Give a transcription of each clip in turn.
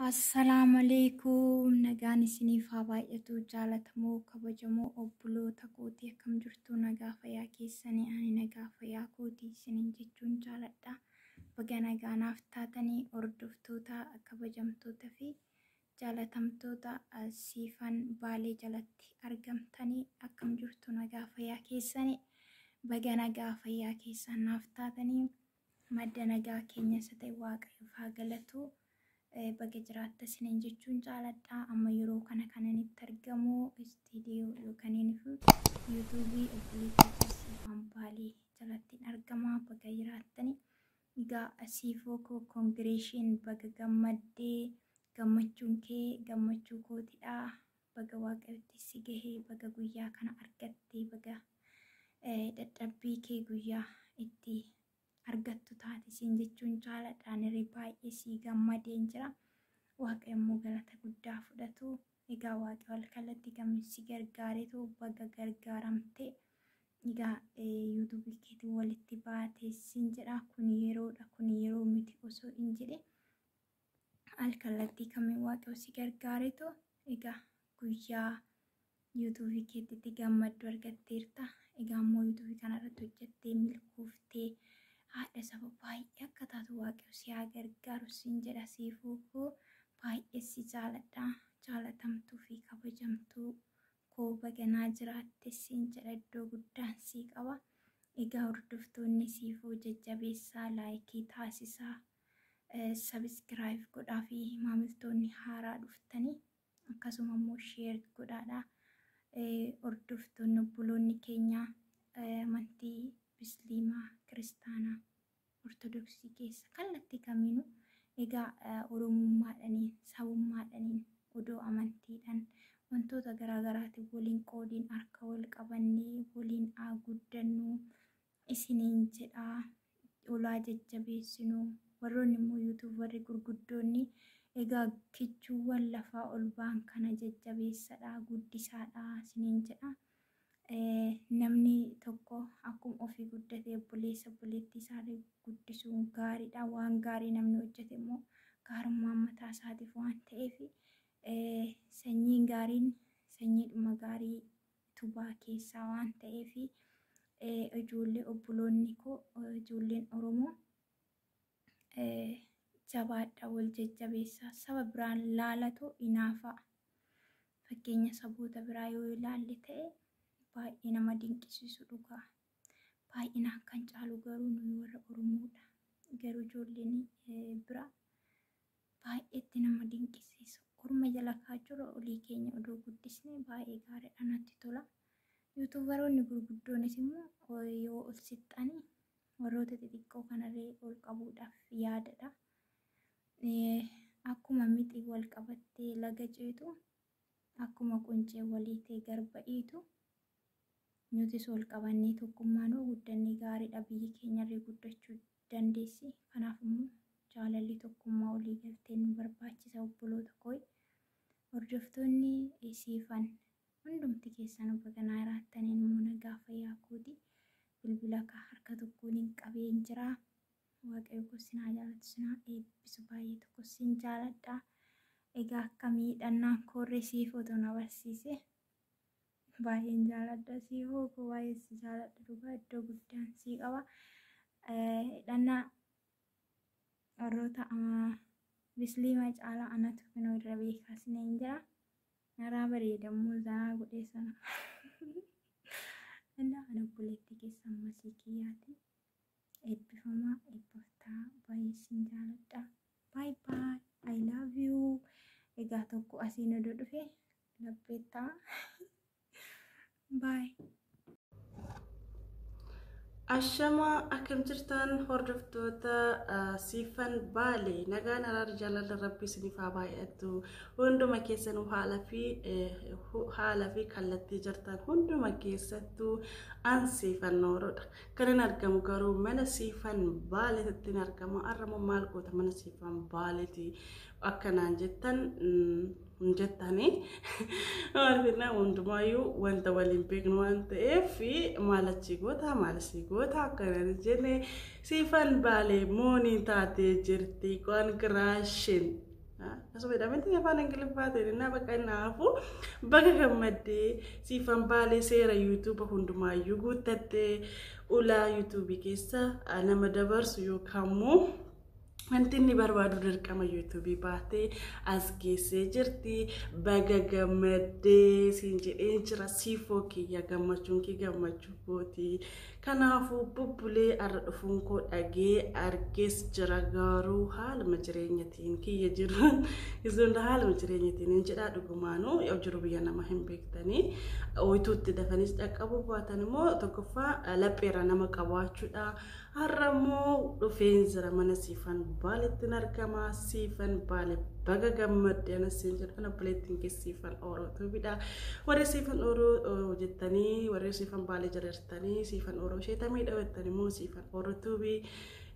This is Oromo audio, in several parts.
Assalamualaikum nagaan isiniif haa baay'atu jaalatamoo kabajamoo obboloota kootii akkam jirtu nagaa fayyaa keessanii ani nagaa fayyaa kootii isiniin jechuun jaaladha. Baga nagaanaaf taatanii hordoftoota kabajamtoota fi jaalatamtoota siifan baalee jalatti argamtanii akkam jirtu nagaa fayyaa keessanii baga nagaa fayyaa keessanaaf taatanii madda nagaa keenya isa ta'e waaqayyoof haa galatu. Baga jiraatta isiniin jechuun jaaladha. Amma yeroo kana kananitti argamu istiidiyoo yookaan yuutuubii obboleettii siifan baalee jalatti argama. Baga jiraattanii egaa siifoo koo koongireeshiin baga gammaddee gammachuun kee gammachuu kootidha. Baga waaqayyotti si gahee baga guyyaa kana argattee baga dadhabbii kee guyyaa itti argattu taate isin jechuun jaaladha. Niree baay'ee si gammadeen jira. Waaqayyo immoo galata guddaa fudhatu. Egaa waaqayyo halkallatti kamiin si gargaaretu baga gargaaramte. Egaa yuutuubii keetiin walitti baatee sin jedha. Kun yeroodha kun yeroo miti osoo hin jedhe halkallatti kamiin waaqayyo si gargaaretu. Egaa guyyaa yuutuubii keetitti gammaddu argatteerta. Egaa immoo yuutuubii kanarratti hojjettee milkooftee haadha saba baay'ee akka taatu waaqayyo si haa gargaaru sin jedha. Siifuu koo baay'ee si jaaladha. Jaalatamtuu fi kabajamtuu koo baganaa jiraatte sin jedha. Iddoo guddaan si qaba. Egaa hordoftoonni siifuu jajjabeessaa laayikii taasisaa sabiskiraayib godhaa fi maamiltoonni haaraa dhuftanii akkasuma immoo sheer godhaadha. Hordoftoonni obboloonni keenya amantii Musliimaa, Kiristaanaa, Ortodoksii keessa kallattii kamiinuu egaa Oromummaadhaaniin, sabummaadhaaniin, odoo amantiidhaan wantoota garaagaraatiin waliin qoodiin harka wal qabannee waliin haa guddannu isiniin jedhaa. Olaa jajjabeessinu warroonni immoo yuutuubarri gurguddoonni egaa kichuuwwan lafaa ol ba'an kana jajjabeessadhaa guddisaadhaa isiniin jedhaa. Namni tokko akkuma ofii guddatee obboleessa obboleettii isaa guddisuun gaariidha. Waan gaarii namni hojjete immoo gaarummaan mataa isaatiif waan ta'eef sanyiin gaariin sanyiidhuma gaarii tubaa keessaa waan ta'eef ijoollee obboloonni koo ijoolleen Oromoo jabaadha wal jajjabeessaa. Saba biraan laalatu inaafa. Fakkeenya saboota biraa yoo ilaalle ta'e baay'ee nama dinqisiisu dhugaa. Baay'inaan kan caalu garuu nuyi warra Oromoodha. Garuu ijoolleen biraa baay'eetti nama dinqisiisa. Orma jala kaachura olii keenya odoo guddisne baay'ee gaariidha natti tola. Yuutuubaroonni gurguddoonis immoo yoo ol sixxanii warroota xixiqqoo kanarree ol qabuudhaaf yaadadha. Akkuma mixii wal qabattee laga ceetu akkuma quncee waliitee garba'iitu nutis ol qabannee tokkummaan guddannee gaariidha. Biyyi keenyarree guddachuu dandeessi. Kanaaf immoo jaalalli tokkummaa olii galtee nu barbaachisa obboloota koo. Hordoftoonni siifan hundumti keessan baganaa jiraattaniin immoo nagaa fayyaa kooti. Bilbila harka tokkoon hin qabeen jira. Waaqayyo koo sinaa jaalatu sinaa eebbisu baay'ee tokko sin jaaladha. Egaa akka miidhannaan koorree siifootu na barsiise. Baay'een jaaladha siifoo koo baay'ee si jaaladha dhugaa iddoo guddaan si qaba. Hidhannaa warroota Musliimaa caalaa anatu kunoo irra beekaa isiniin jira. Naraa bareedamuu zanaa godhee sana. Innaa ana obboleettii keessan masii kiyyaati. Eebbifamaa eebbiftaa baay'ee sin jaaladha. Bye bye. I love you. Egaa tokko asiin odoo dhufe labbeettaa. Bye. Ashama akkam jirtan hordoftoota siifan baalee nagaan araara jaalala rabbii isiniif haa baay'atu. Hunduma keessanuu haala fi kallattii jirtan hunduma keessattuu an siifan nooroodha. Kan hin argamu garuu mana siifan baaleetti hin argamu. Arramoo maal goota mana siifan baaleetti akkanaan jettan jettanii argina hundumayyuu wanta waliin beeknu waan ta'eef maalachi goota akkanaan jenne siifan baalee moonii taatee jirti. Congratulations. Asuma dhamanti afaan Ingiliffaatiin na bakka naafu baga gammaddee siifan baalee seera YouTube hundumaayyuu guuttattee ulaa YouTube keessa nama dabarsu yookaan wanti inni barbaadu dirqama YouTube baatee as geessee jirti baga gammaddee siin jedhee jira siifoo kiyya gammachuun kee gammachuu kooti kanaafuu bubbulee arra dhufuun koo dhagee argees jira garuu haaluma jireenyatiin kiyya jiru isin haaluma jireenyatiin hin jedhaa dhugumaanuu yoo jiru biyya nama hin beektanii oyituutti dafanis dhaqqabuu baatan immoo tokkoffaa lapheera nama qabaachuudha harramoo dhufeen jira mana siifan baaletti argama siifan baale baga gammaddee asin jedhan obboleettiin kee siifan orootu bidha warri siifan oroo jettanii warri siifan baale jirtanii siifan oroo sheetamii dhawettanii moo siifan orootu bi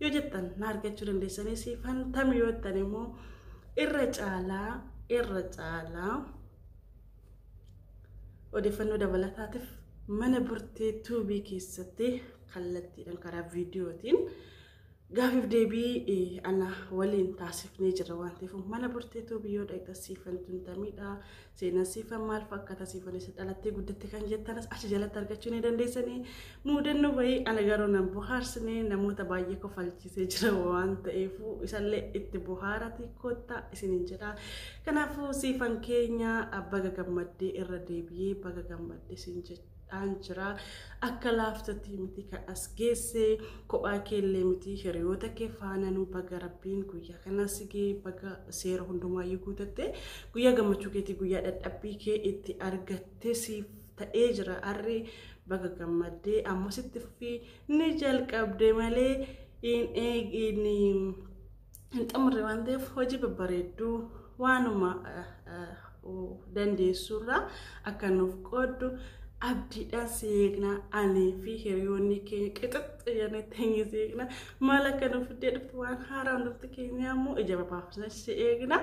yoo jettan na argachuu dandeessanii siifan tamii yoo jettan immoo irra caalaa odeeffannoo dabalataatiif mana burtee tuubii keessatti kallattiidhaan karaa viidiyootiin gaafiif deebii ana waliin taasifnee jira waan ta'eef mana burtee tuubii yoo dhaqxa siifan tuntamiidha seenaa siifan maal fakkaata siifan isa dhalattee guddatte kan jettanas achi jalatti argachuu ni dandeessanii muudannoo bayii ana garuu nan bohaarsine namoota baay'ee kofalchiisee jira waan ta'eef isallee itti bohaarati kotta isiniin jedha kanaafuu siifan keenya baga gammaddee irra deebi'ee baga gammaddee siin jedha Anjira akka laaftatti miti kan as geesse kophaa keellee miti hiriyoota kee faananuu baga rabbiin guyyaa kanas gee baga seera hundumaayyuu guutatte guyyaa gammachuu keetii guyyaa dadhabbii kee itti argatte siif ta'ee jira arri baga gammaddee ammasitti fi ni jalqabde malee hin xumurre waan ta'eef hojii babbareedduu waanuma dandeessurraa akka nuuf qooddu abdiidhaan seeqna ani fi hiriyoonni keenya qixxi jennee teenye seeqna maal akka nuuf fidee dhuftu waan haaraa hundumti keenya immoo ija babaafna seeqna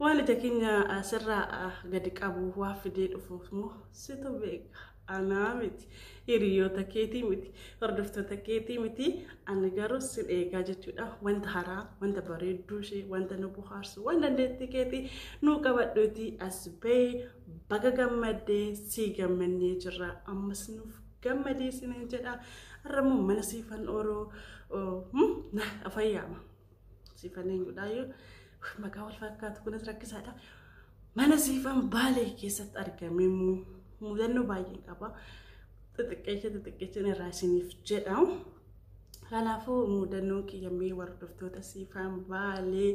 waan ija keenya sirraa gadi qabu waa fidee dhufuuf immoo situ beeka anaa miti hiriyoota keetii miti hordoftoota keetii miti ani garuu sin eegaa jechuudha wanta haaraa wanta bareedduu ishee wanta nu bohaarsu waan dandeettii keetii nu qabadhuuti as bahee baga gammaddee sii gammannee jirra ammas nuuf gammadee siniin jedha har'ammoo mana siifan oroo afayyaama siifan eenyudhaayyuu maqaa wal fakkaatu kunis rakkisaadha mana siifan baalee keessatti argame mudannoo baay'ee qaba xixiqqeecha irraa isiniif jedha kanaafuu mudannoo kiyyamee hordoftoota siifan baalee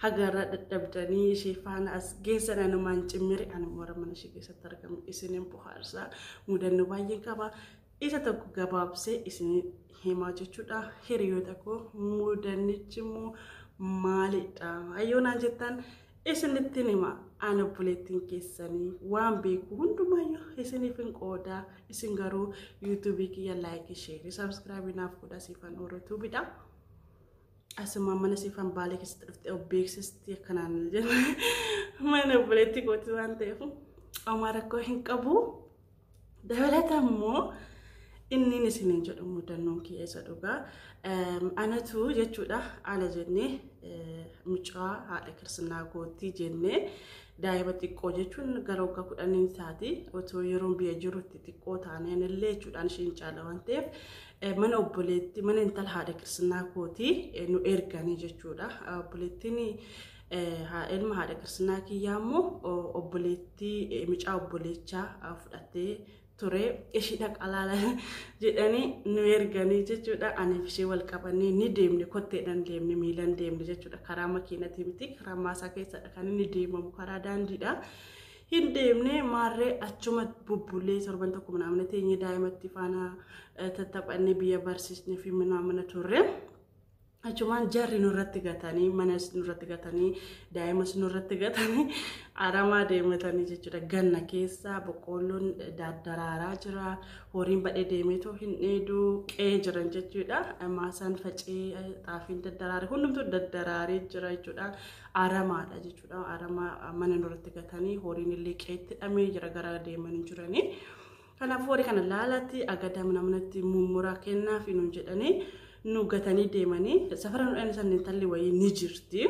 hagarra dadhabdanii ishee faana as geessan anumaan cimmiri anuma warra mana ishee keessatti argamu isiniin bohaarsa mudannoo baay'ee qaba isa tokko gabaabsee isin himaa jechuudha hiriyoota koo mudannichi immoo maalidha ayyoonaan jettan isinitti nima ana obboleettiin keessanii waan beeku hundumaayyuu isiniif hin qooda isin garuu YouTube kiyya like share subscribe naaf godha siifan orootu bidha asuma mana siifan baalee keessatti dhufte beeksisti akkanaan jedhu mana obboleettii kooti waan ta'eef oma rakkoo hin qabu dabalataan immoo inni isiniin jedhu mudannoon kiyya isa dhugaa anatu jechuudha ala jennee mucaa haadha kirsinnaa gootii jennee daa'ima xiqqoo jechuun gara waggaa 10 taati otoo yeroon biyya jirutti xiqqoo taaneen illee jechuudhaan isheen caala waan ta'eef mana obboleetti mana intala haadha kirsinnaa gootii nu erganii jechuudha obboleettiin ilma haadha kirsinnaa kiyyaa immoo obboleetti mucaa obboleechaa fudhattee ture ishii dhaqalaala jedhanii nu erganii jechuudha ani ishee wal qabannee ni deemne kotteedhaan deemne miilan deemne jechuudha karaa makiinatii miti karaa maasaa keessadha kan inni deemamu karaa daandiidha hin deemne maarree achuma bubbulee torban tokko mana teenye daa'imatti faana tattaphannee biyya barsiisnee fi mana turre achumaan jarri nurratti gatanii manas nurratti gatanii daa'imas nurratti gatanii aramaa deematanii jechuudha ganna keessa boqqoolloon daddaraaraa jira horiin badhee deemetoo hin dheeduu qe'ee jiran jechuudha maasaan facee xaafiin daddaraare hundumtuu daddaraaree jira jechuudha aramaadha jechuudha aramaa mana nurratti gatanii horiin illee qe'eetti hidhamee jira gara deemanii jiranii kanaaf horii kana laalatti agadaa manatti mummuraa kennaa fi nuun jedhanii nu gatanii deemanii safara nu dhani sanni talli wayii ni jirti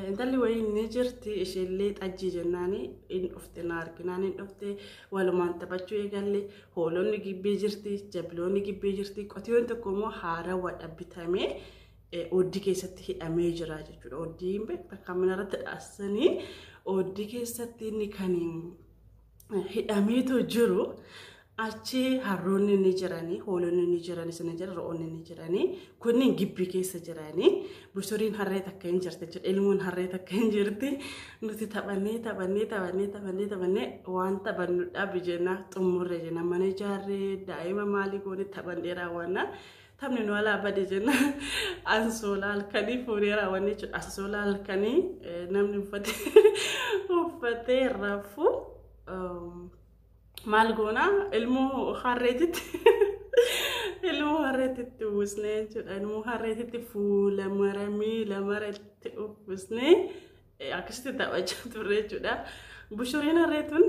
intalli wayii ni jirti isheellee xajjii jennaani in dhufte na arginaan in dhufte walumaan taphachuu eegalle hoolonni gibbee jirti jabloonni gibbee jirti qotiyoon tokko immoo haarawaa dhabbitamee oddii keessatti hidhamee jira jechuudha. Oddiin beektaa kaminarratti dhaasanii oddii keessatti inni kan hidhameetu jiru. Achi harroonni ni jiranii, hoolonni ni jiranii, sana jira ro'oonni ni jiranii, kunniin gibbii keessa jiranii, busuriin harree takka hin jirti jechuudha. Ilmoon harree takka hin jirti. Nuti taphannee waan taphannudha bijeenaa xumurre jenna mana ijaarree daa'ima maalii goone taphannee raawwanna. Taphni nu alaa bade jenna ansoolaa halkanii fuunee raawwanne jechuudha. Ansoolaa halkanii namni uffatee rafu. Maal goona ilmoo harreetitti uwwisnee jechuudha. Ilmoo harreetitti fuula miila maratti uwwisnee akkasitti taphachaa turre jechuudha. Bushuriin harreetuun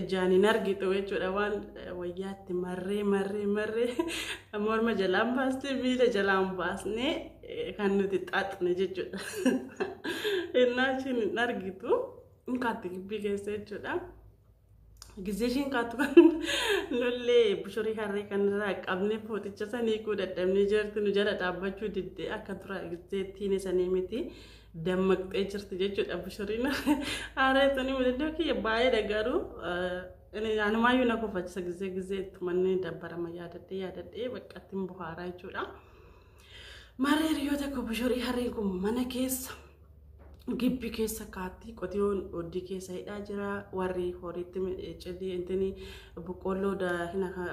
ijaan hin argitu jechuudha. Waan wayyaatti marree morma jalaan baasnee miila jalaan baasnee kan nuti xaaxne jechuudha. Innaa ishiin hin argitu inkaatti gibbii keessa jechuudha. Gizeshin kaatu kan lollee bushurii harree kanarraa qabne footicha sanii kuu dadhabnee jirti nu jala dhaabbachuu diddee akka tura gizeettiin sanii miti dammaqxee jirti jechuudha. Bushuriin harree sanii mudandoo kiyya baay'ee dhagaru anumaayyuu na kofachisa gizeetti manni dabbarama yaadadhee baqqattiin buhaaraa jechuudha. Maree hiriyoota koo bushurii harreen kun mana keessa gibbii keessa kaatti qotiyoon oddii keessa hidhaa jira. Warri horiitti cidii intini boqqolloo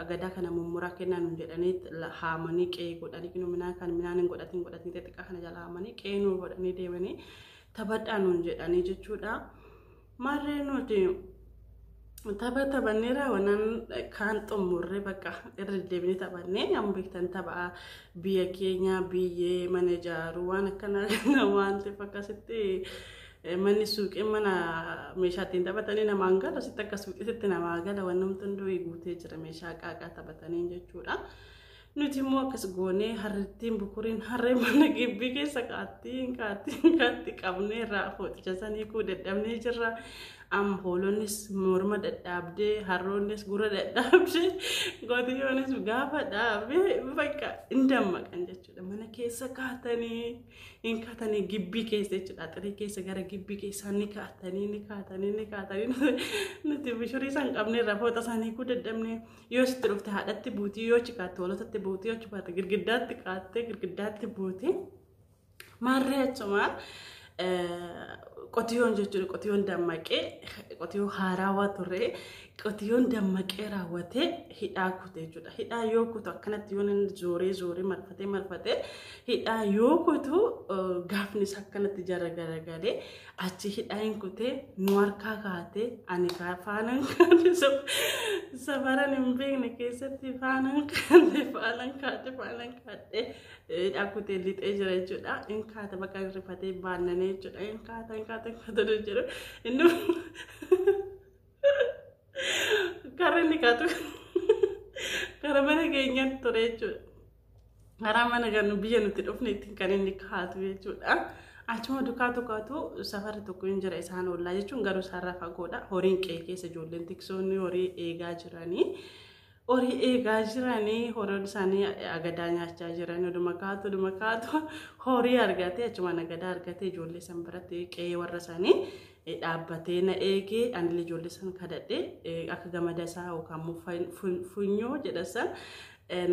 agadaa kana mummuraa kennan jedhanii haamanii qe'ee godhanii kinu minaan hin godhatin xixiqqaa kana jala haamanii qe'ee nu godhanii deemanii taphadhaan nuun jedhanii jechuudha. Marree nuti taphannee raawwannan kaan xumurre bakka irra deebinee taphannee amma beektan taphaa biyya keenya biyyee mana ijaaruu waan akkanaa waan ta'eef akkasitti manni suuqii mana meeshaa ittiin taphatanii namaan gala asitti akka suuqiitti namaa gala waan namni hunduu guutee jira meeshaa qaaqaa taphatanii jechuudha. Nuti immoo akkas goonee harrittiin bukuriin harree mana gibbii keessa kaatti qabnee irraa footicha sanii kuu dadhabnee jirra. Hoolonnis morma dadhabdee harroonnis gurra dadhabdee qotiyoonis gaafa dhaabee bakka hin dammaqan jechuudha. Mana keessa kaatanii gibbii keessa jechuudha. Xirii keessa gara gibbii keessaa ni kaatanii nuti bishurii san qabnee irraa foota sanii kuu dadhabnee yoo sitti dhufte haadhatti buutii yoo chikaatte hoolotatti buutii yoo chikaatte girgiddaatti buutii maarree achumaa qotiyoon jechuudha. Qotiyoon dammaqee qotiyoo haarawaa turre qotiyoon dammaqee raawwatee hidhaa kutee jechuudha. Hidhaa yoo kutu akkanatti yoo zooree marfatee hidhaa yoo kutu gaafnis akkanatti jara garagalee achi hidhaa hin kutee nu harkaa kaatee ani faanan kaate safaran hin beekne keessatti faanan kaate hidhaa kutee lixee jira jechuudha. In kaata bakka rifatee baannanee jechuudha. In kaata jiru inni karri kaatu karaa mana keenyatti ture jechuudha. Karaa mana ganu biyya nuti dhufne ittiin kan inni kaatu jechuudha. Achuma dukaatu kaatu safarri tokko hin jira isaan ollaa jechuun garuu isaarraa fagoodha. Horiin qe'ee keessa ijoolleen tiksoonni horii eegaa jiranii. Horiin isaanii agadaa nyaachaa jiran oduma kaatu horii argatee achuma agadaa argatee ijoollee san biratti qe'ee warra isaanii dhaabbatee na eegee anillee ijoollee san kadhadhee akka gamada isaa yookaan funyoo jedhasan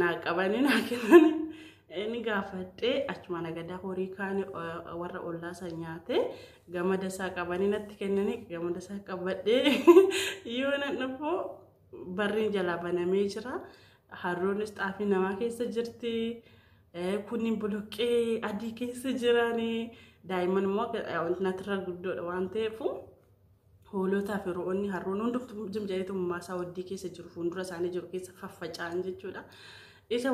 naa qabanii naa kennanii inni gaafadhee achuma agadaa horii kaan warra ollaa san nyaatee gamada isaa qabanii natti kennanii gamada isaa qabadhee yoo nan dhufoo barriin jalaa banamee jira. Harroonnis xaafii namaa keessa jirti. Kunniin boloqqee adii keessa jiranii. Daa'imman immoo natirra guddoodha waan ta'eef hoolotaa fi ro'oonni harroon hundumtuu jimjaa'eetu maasaa waddii keessa jiru fuuldura isaanii jiru keessa faffaca'an jechuudha. Isa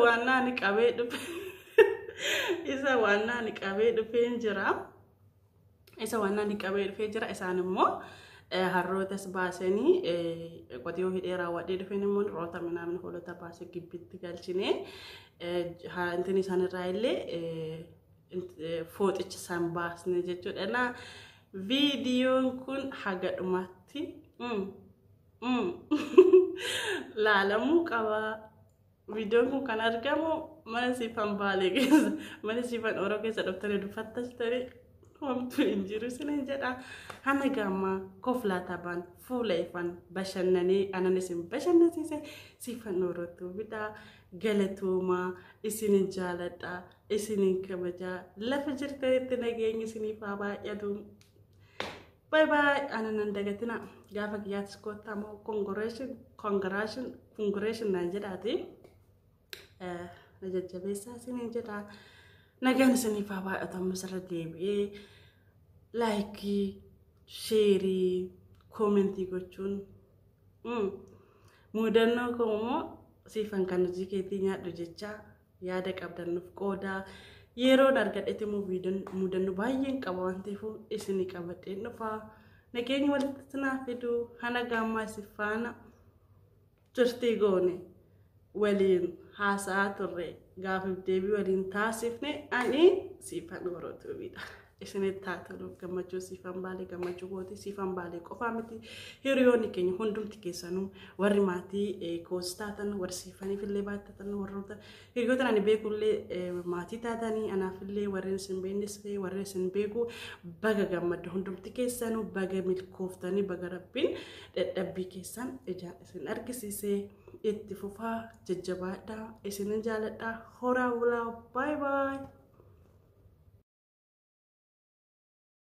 waan naani qabee dhufe. Isa waan naani qabee dhufee jira. Isaan immoo harrootas baasanii qotiyyoo hidhee raawwadhee dhufeen immoo roota minaamin hoolota baasee gibbitti galchinee intini isaanirraa illee fooxicha isaan baasne jechuudha. Na viidiyoon kun haga dhumaatti laalamuu qaba. Viidiyoon kun kan argamu mana siifan Baalee keessa, mana siifan Oroo keessa dhuftanii dubbattanii homtuu hin jiru sinin jedha. Hana gamma koflaa taphaan fuula ifan bashannanii anan isin bashannansiise siifan Orootu bitaa galatuumaa isinin jaaladha isinin kabajaa lafa jirtanitti nageenyi isiniif haa baay'atu. Bye bye. Anan dagatina gaafa guyyaatti iskoottaa moo congratulation naan jedhaati. Na jajjabeessaa isiniin jedha. Nagaan isiniif haa baay'atu ammas irra deebi'ee laayikii, sheerii, koomentii gochuun mudannoo koo immoo siifan kan hojii keetii nyaadhu jecha yaada qabdannuuf qoodaa. Yeroon argadhetti immoo mudannoo baay'een qaba waan ta'eef isinii qabadheen dhufaa. Nageenyi walitti naaf fidu hana gaammaa isii faana turtii goone waliin haasa'aa turre gaafiif deebii waliin taasifne ani siifan Orootu bidha. Isinitti haa tolu gammachuu siifan Baalee gammachuu kooti siifan Baalee qofaa miti hiriyoonni keenya hundumti keessanuu warri maatii koos taatan warri siifaniif illee baay'atan warroota hiriyoota ani beekullee maatii taatanii anaafillee warreen isin beeknes warreen isin beeku baga gammadda hundumti keessanuu baga milkooftanii baga rabbiin dadhabbii keessan ijaan isin argisiisee itti fufaa jajjabaadhaa isinin jaaladhaa horaa bulaa bye bye.